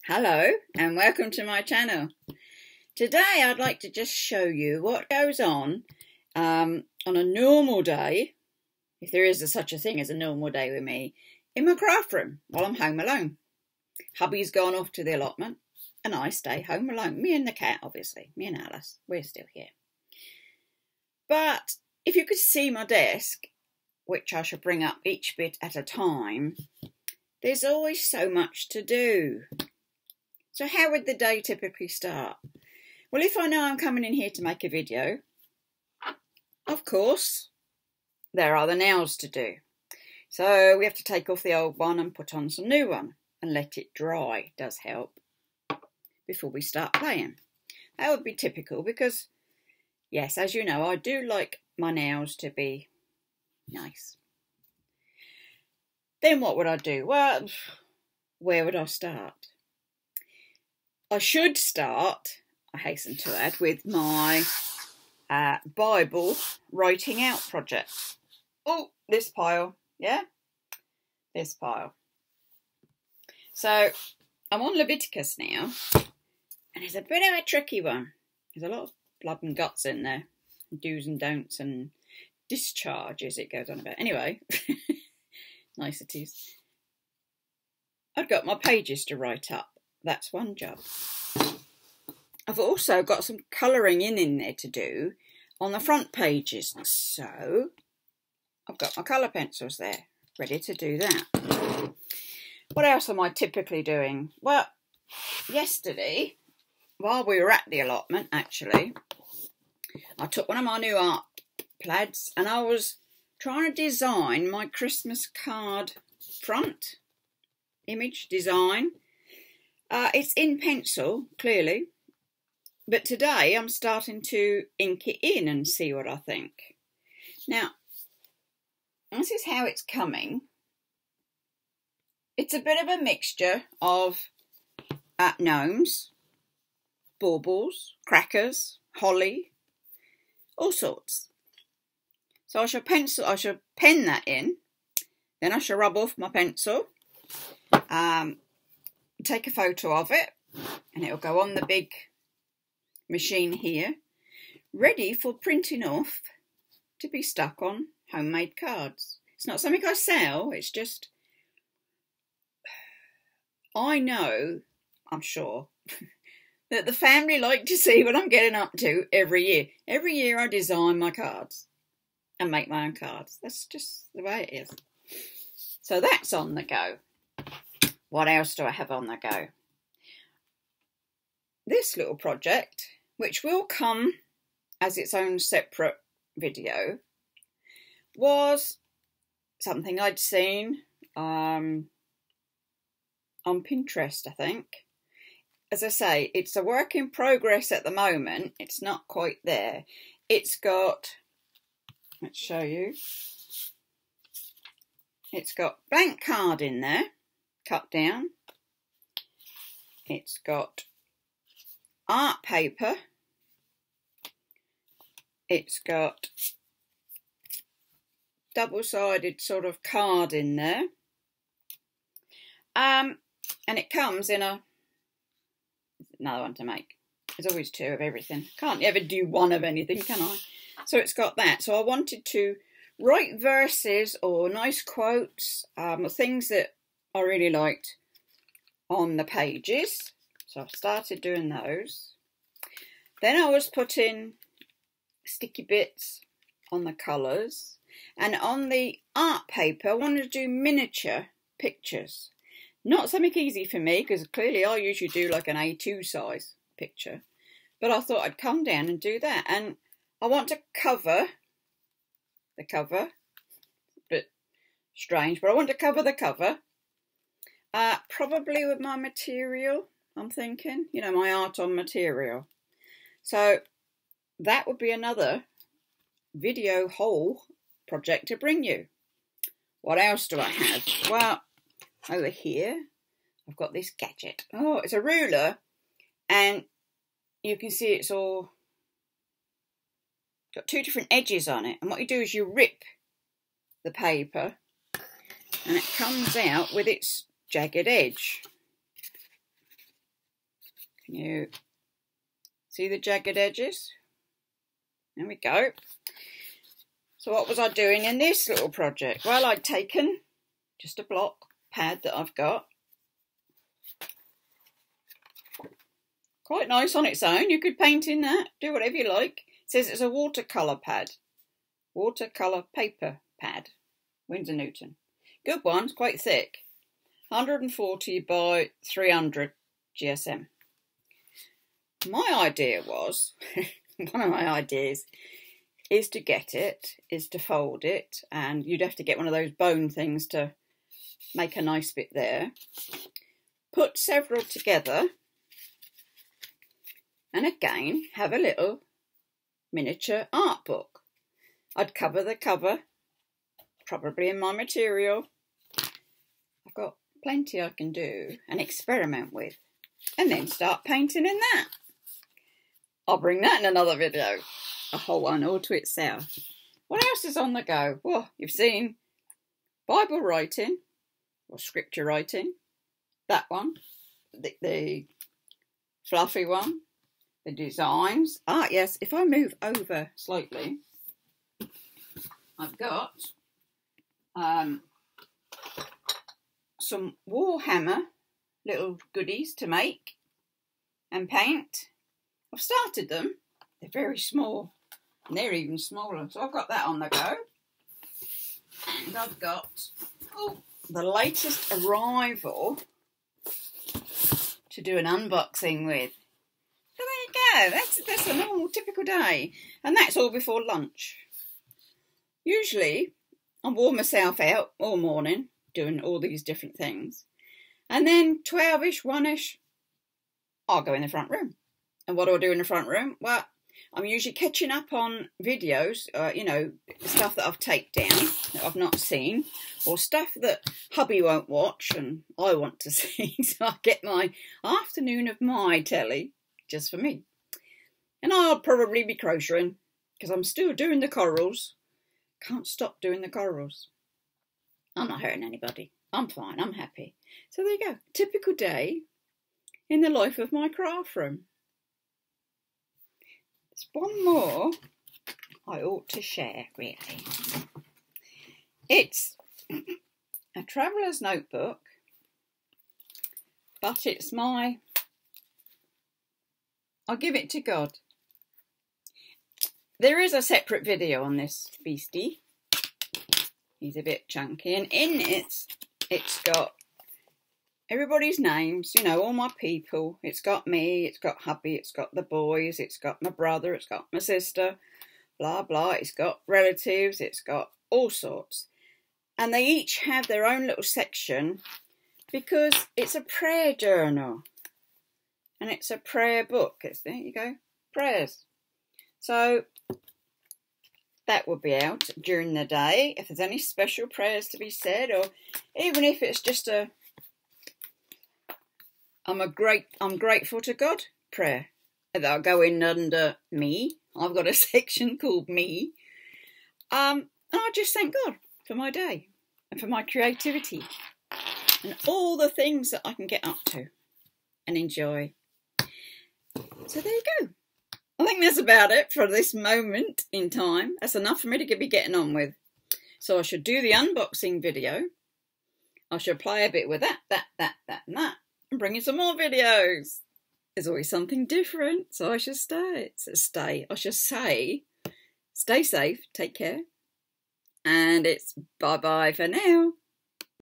Hello and welcome to my channel. Today I'd like to just show you what goes on a normal day, if there is such a thing as a normal day with me, in my craft room while I'm home alone. Hubby's gone off to the allotment and I stay home alone. Me and the cat, obviously. Me and Alice. We're still here. But if you could see my desk, which I shall bring up each bit at a time, there's always so much to do. So how would the day typically start? Well, if I know I'm coming in here to make a video, of course, there are the nails to do. So we have to take off the old one and put on some new one and let it dry. Does help before we start playing. That would be typical because, yes, as you know, I do like my nails to be nice. Then what would I do? Well, where would I start? I should start, I hasten to add, with my Bible writing out project. Oh, this pile, yeah? This pile. So, I'm on Leviticus now, and it's a bit of a tricky one. There's a lot of blood and guts in there, do's and don'ts and discharges it goes on about. Anyway, niceties. I've got my pages to write up. That's one job. I've also got some colouring in there to do on the front pages. So I've got my colour pencils there, ready to do that. What else am I typically doing? Well, yesterday, while we were at the allotment, actually, I took one of my new art plaids and I was trying to design my Christmas card front image design. It's in pencil, clearly, but today I'm starting to ink it in and see what I think. Now, this is how it's coming. It's a bit of a mixture of gnomes, baubles, crackers, holly, all sorts. So I shall pen that in, then I shall rub off my pencil, take a photo of it, and it'll go on the big machine here, ready for printing off to be stuck on homemade cards. It's not something I sell, it's just, I know, I'm sure, that the family like to see what I'm getting up to every year. Every year I design my cards and make my own cards. That's just the way it is. So that's on the go. What else do I have on the go? This little project, which will come as its own separate video, was something I'd seen on Pinterest, I think. As I say, it's a work in progress at the moment. It's not quite there. It's got, let's show you, it's got blank card in there, cut down. It's got art paper. It's got double-sided sort of card in there. And it comes in another one to make. There's always two of everything. Can't ever do one of anything, can I? So it's got that. So I wanted to write verses or nice quotes, things that I really liked on the pages. So I started doing those. Then I was putting sticky bits on the colours. And on the art paper, I wanted to do miniature pictures. Not something easy for me, because clearly I usually do like an A2 size picture. But I thought I'd come down and do that. And I want to cover the cover. A bit strange, but I want to cover the cover. Probably with my material, I'm thinking. You know, my art on material. So that would be another video haul project to bring you. What else do I have? Well, over here, I've got this gadget. Oh, it's a ruler, and you can see it's all got two different edges on it. And what you do is you rip the paper, and it comes out with its jagged edge. Can you see the jagged edges? There we go. So what was I doing in this little project? Well, I'd taken just a block pad that I've got. Quite nice on its own. You could paint in that, do whatever you like. It says it's a watercolour pad. Watercolour paper pad. Winsor Newton. Good one, it's quite thick. 140 by 300 GSM. My idea was, one of my ideas is to get it, is to fold it, and you'd have to get one of those bone things to make a nice bit there. Put several together, and again have a little miniature art book. I'd cover the cover, probably in my material. I've got plenty I can do and experiment with, and then start painting in that. I'll bring that in another video, a whole one all to itself. What else is on the go? Well, you've seen Bible writing or scripture writing, that one, the fluffy one, the designs. Ah, yes, if I move over slightly, I've got some Warhammer little goodies to make and paint. I've started them. They're very small, and they're even smaller. So I've got that on the go. And I've got the latest arrival to do an unboxing with. So there you go. That's a normal, typical day. And that's all before lunch. Usually, I warm myself out all morning, doing all these different things. And then 12ish, 1ish, I'll go in the front room. And what do I do in the front room? Well, I'm usually catching up on videos, you know, stuff that I've taken down, that I've not seen, or stuff that hubby won't watch and I want to see. So I get my afternoon of my telly just for me. And I'll probably be crocheting, because I'm still doing the corals. Can't stop doing the corals. I'm not hurting anybody. I'm fine. I'm happy. So there you go. Typical day in the life of my craft room. There's one more I ought to share, really. It's a traveller's notebook, but it's my... I'll give it to God. There is a separate video on this beastie. He's a bit chunky, and in it, it's got everybody's names, you know, all my people. It's got me, it's got hubby, it's got the boys, it's got my brother, it's got my sister, blah, blah. It's got relatives, it's got all sorts. And they each have their own little section because it's a prayer journal. And it's a prayer book. There you go, prayers. So that will be out during the day. If there's any special prayers to be said, or even if it's just a I'm grateful to God prayer. That'll go in under me. I've got a section called me. And I just thank God for my day and for my creativity and all the things that I can get up to and enjoy. So there you go. I think that's about it for this moment in time. That's enough for me to be getting on with. So I should do the unboxing video. I should play a bit with that, and that. And bring you some more videos. There's always something different, so I should stay. I should say, stay safe, take care, and it's bye-bye for now.